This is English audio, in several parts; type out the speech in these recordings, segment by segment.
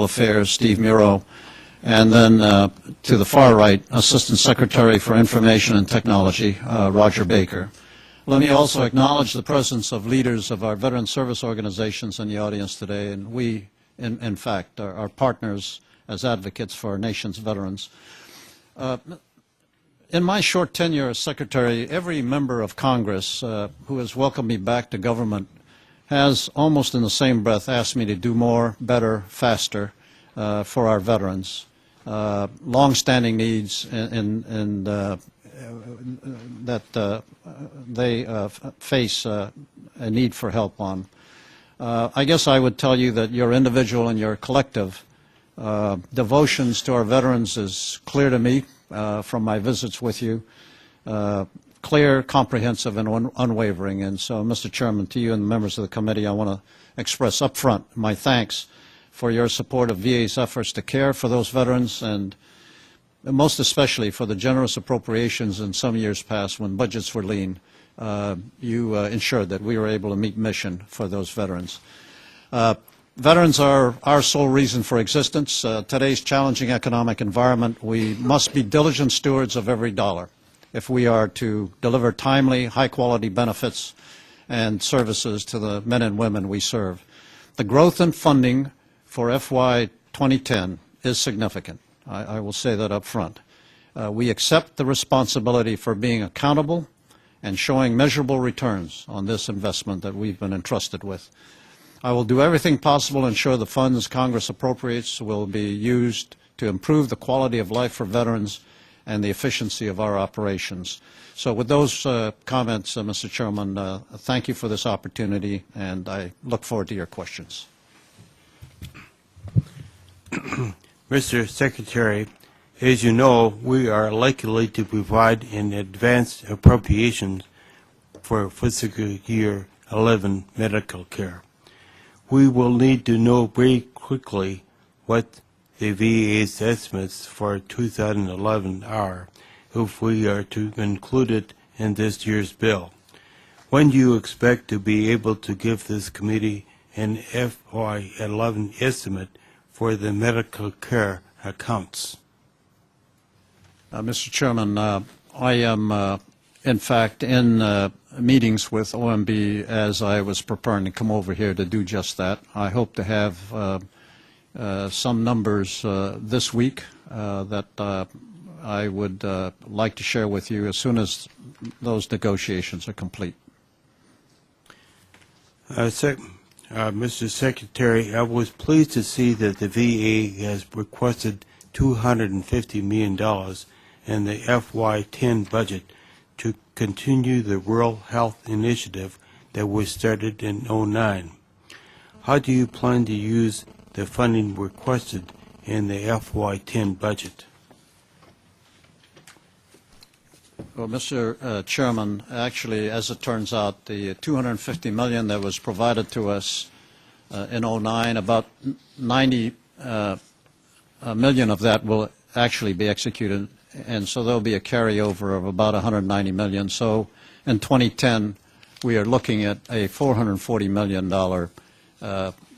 Affairs, Steve Muro, and then to the far right, Assistant Secretary for Information and Technology, Roger Baker. Let me also acknowledge the presence of leaders of our veteran service organizations in the audience today, and we, in fact, are partners as advocates for our nation's veterans. In my short tenure as Secretary, every member of Congress who has welcomed me back to government has almost in the same breath asked me to do more, better, faster for our veterans. Long-standing needs and that they face a need for help on. I guess I would tell you that your individual and your collective devotions to our veterans is clear to me from my visits with you. Clear, comprehensive, and unwavering. And so, Mr. Chairman, to you and the members of the committee, I want to express up front my thanks for your support of VA's efforts to care for those veterans, and most especially for the generous appropriations in some years past when budgets were lean. You ensured that we were able to meet mission for those veterans. Veterans are our sole reason for existence. Today's challenging economic environment, we must be diligent stewards of every dollar if we are to deliver timely, high-quality benefits and services to the men and women we serve. The growth in funding for FY 2010 is significant. I will say that up front. We accept the responsibility for being accountable and showing measurable returns on this investment that we've been entrusted with. I will do everything possible to ensure the funds Congress appropriates will be used to improve the quality of life for veterans and the efficiency of our operations. So with those comments, Mr. Chairman, thank you for this opportunity, and I look forward to your questions. Mr. Secretary, as you know, we are likely to provide an advanced appropriation for fiscal year 11 medical care. We will need to know very quickly what the VA's estimates for 2011 are if we are to include it in this year's bill. When do you expect to be able to give this committee an FY11 estimate for the medical care accounts? Mr. Chairman, I am in fact in meetings with OMB as I was preparing to come over here to do just that. I hope to have some numbers this week that I would like to share with you as soon as those negotiations are complete. Mr. Secretary, I was pleased to see that the VA has requested $250 million in the FY10 budget to continue the Rural Health Initiative that was started in 2009. How do you plan to use the funding requested in the FY10 budget? Well, Mr. Chairman, actually, as it turns out, the $250 million that was provided to us in 2009, about 90 million of that will actually be executed, and so there'll be a carryover of about 190 million. So in 2010, we are looking at a $440 million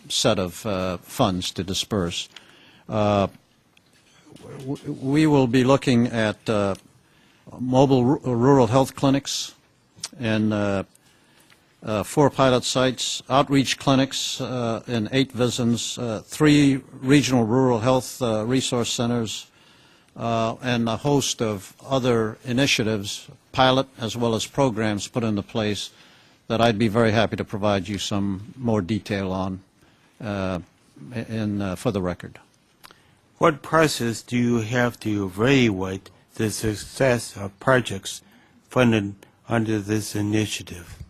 set of funds to disperse. We will be looking at mobile rural health clinics and 4 pilot sites, outreach clinics in 8 VISNs, 3 regional rural health resource centers, and a host of other initiatives, pilot as well as programs put into place that I'd be very happy to provide you some more detail on for the record. What process do you have to evaluate the success of projects funded under this initiative?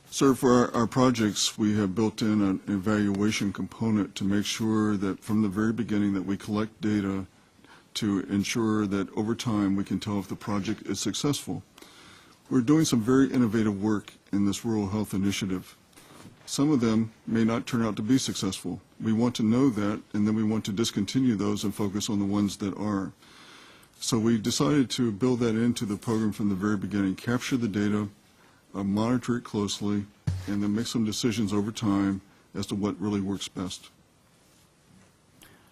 Sir, for our projects, we have built in an evaluation component to make sure that from the very beginning that we collect data to ensure that over time we can tell if the project is successful. We're doing some very innovative work in this Rural Health Initiative. Some of them may not turn out to be successful. We want to know that, and then we want to discontinue those and focus on the ones that are. So we decided to build that into the program from the very beginning, capture the data, monitor it closely, and then make some decisions over time as to what really works best.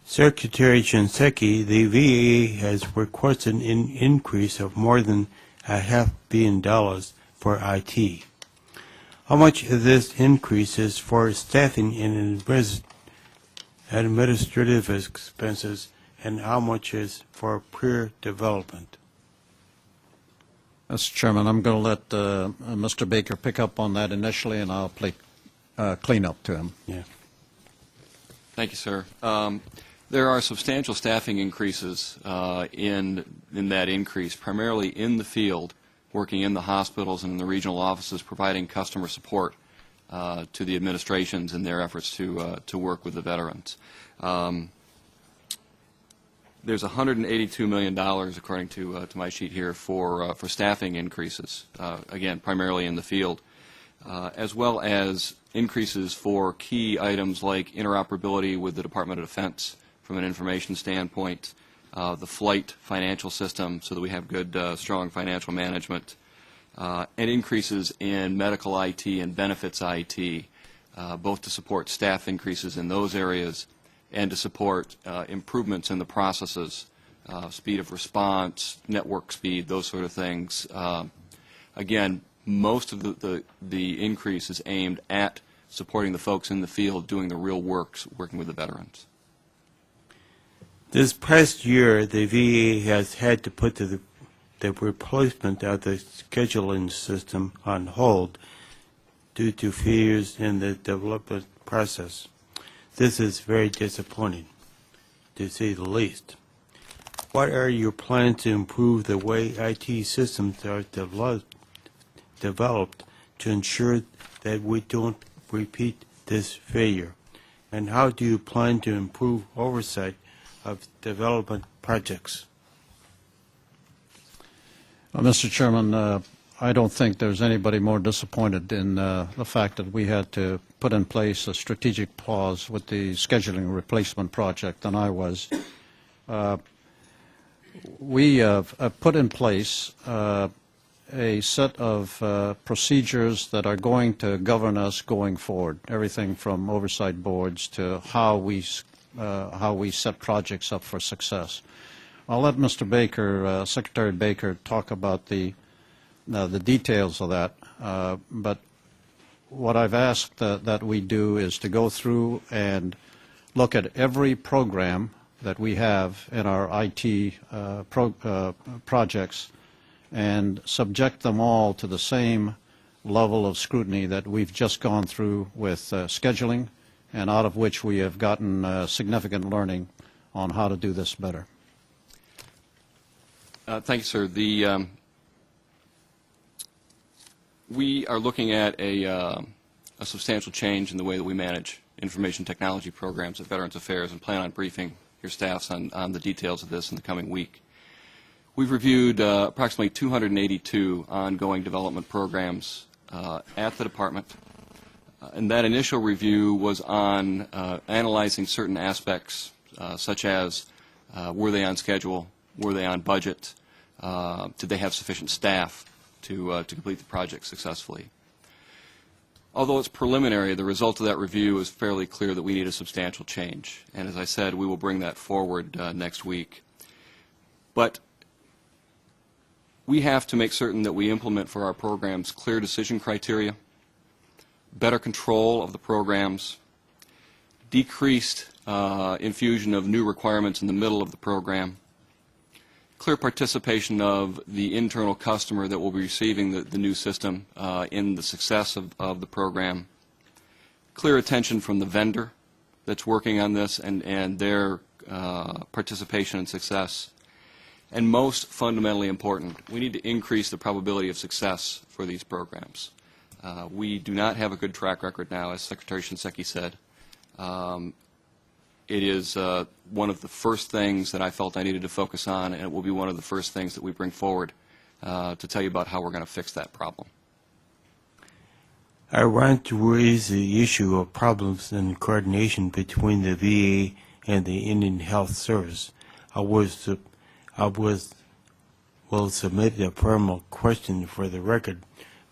Secretary Shinseki, the VA has requested an increase of more than $500 million for IT. How much of this increase is for staffing and administrative expenses, and how much is for peer development? Mr. Chairman, I'm going to let Mr. Baker pick up on that initially, and I'll play cleanup to him. Yeah. Thank you, sir. There are substantial staffing increases in that increase, primarily in the field, working in the hospitals and in the regional offices, providing customer support to the administrations in their efforts to work with the veterans. There's $182 million, according to my sheet here, for staffing increases, again, primarily in the field, as well as increases for key items like interoperability with the Department of Defense from an information standpoint, the flight financial system so that we have good, strong financial management, and increases in medical IT and benefits IT, both to support staff increases in those areas and to support improvements in the processes, speed of response, network speed, those sort of things. Again, most of the increase is aimed at supporting the folks in the field doing the real work, working with the veterans. This past year, the VA has had to put the replacement of the scheduling system on hold due to failures in the development process. This is very disappointing, to say the least. What are your plans to improve the way IT systems are developed to ensure that we don't repeat this failure? And how do you plan to improve oversight of development projects? Mr. Chairman, I don't think there's anybody more disappointed in the fact that we had to put in place a strategic pause with the scheduling replacement project than I was. We have put in place a set of procedures that are going to govern us going forward, everything from oversight boards to how we set projects up for success. I'll let Mr. Baker, Secretary Baker, talk about the details of that, but what I've asked that we do is to go through and look at every program that we have in our IT projects and subject them all to the same level of scrutiny that we've just gone through with scheduling, and out of which we have gotten significant learning on how to do this better. Thank you, sir. We are looking at a substantial change in the way that we manage information technology programs at Veterans Affairs and plan on briefing your staffs on the details of this in the coming week. We've reviewed approximately 282 ongoing development programs at the department, and that initial review was on analyzing certain aspects such as were they on schedule, were they on budget, did they have sufficient staff to complete the project successfully. Although it's preliminary, the result of that review is fairly clear that we need a substantial change. And as I said, we will bring that forward next week. But we have to make certain that we implement for our programs clear decision criteria, better control of the programs, decreased infusion of new requirements in the middle of the program, clear participation of the internal customer that will be receiving the new system in the success of the program, clear attention from the vendor that's working on this and their participation and success, and most fundamentally important, we need to increase the probability of success for these programs. We do not have a good track record now, as Secretary Shinseki said. It is one of the first things that I felt I needed to focus on, and it will be one of the first things that we bring forward to tell you about how we're going to fix that problem. I want to raise the issue of problems in coordination between the VA and the Indian Health Service. I was will submit a formal question for the record,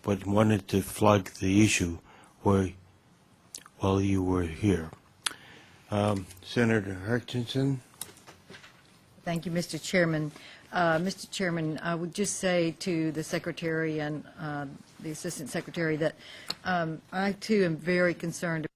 but wanted to flag the issue while you were here. Senator Hutchinson? Thank you, Mr. Chairman. Mr. Chairman, I would just say to the Secretary and the Assistant Secretary that I, too, am very concerned